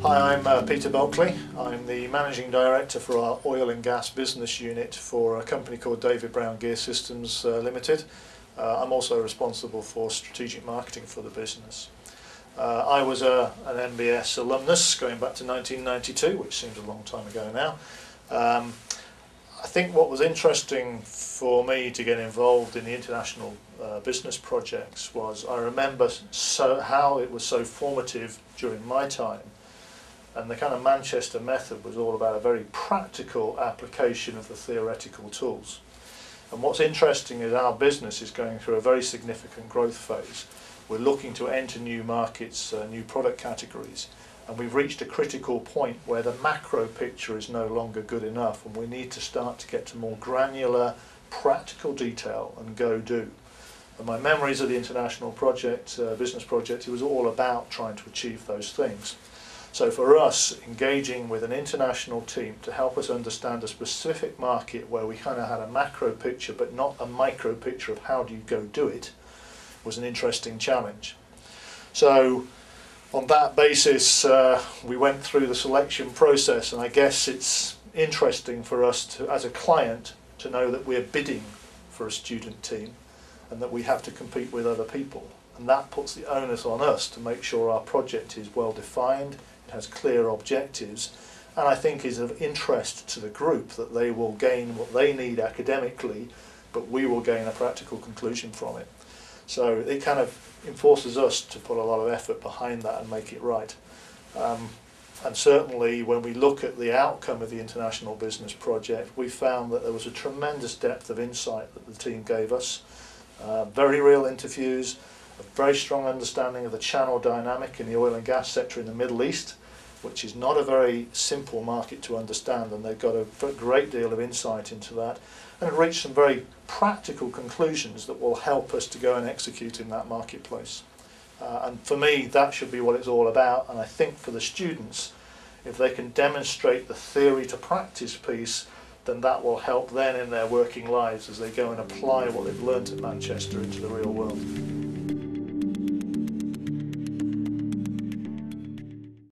Hi, I'm Peter Bulkley. I'm the Managing Director for our Oil and Gas Business Unit for a company called David Brown Gear Systems Limited. I'm also responsible for strategic marketing for the business. I was an MBS alumnus going back to 1992, which seems a long time ago now. I think what was interesting for me to get involved in the international business projects was I remember how it was so formative during my time. And the kind of Manchester method was all about a very practical application of the theoretical tools. And what's interesting is our business is going through a very significant growth phase. We're looking to enter new markets, new product categories, and we've reached a critical point where the macro picture is no longer good enough, and we need to start to get to more granular, practical detail and go do. And my memories of the international project, business project, it was all about trying to achieve those things. So for us, engaging with an international team to help us understand a specific market where we kind of had a macro picture but not a micro picture of how do you go do it was an interesting challenge. So on that basis, we went through the selection process, and I guess it's interesting for us to, as a client, to know that we're bidding for a student team and that we have to compete with other people. And that puts the onus on us to make sure our project is well defined, has clear objectives, and I think is of interest to the group, that they will gain what they need academically, but we will gain a practical conclusion from it. So it kind of enforces us to put a lot of effort behind that and make it right. And certainly when we look at the outcome of the international business project, we found that there was a tremendous depth of insight that the team gave us, very real interviews, a very strong understanding of the channel dynamic in the oil and gas sector in the Middle East, which is not a very simple market to understand, and they've got a great deal of insight into that, and reached some very practical conclusions that will help us to go and execute in that marketplace. And for me, that should be what it's all about, and I think for the students, if they can demonstrate the theory to practice piece, then that will help then in their working lives as they go and apply what they've learnt at Manchester into the real world.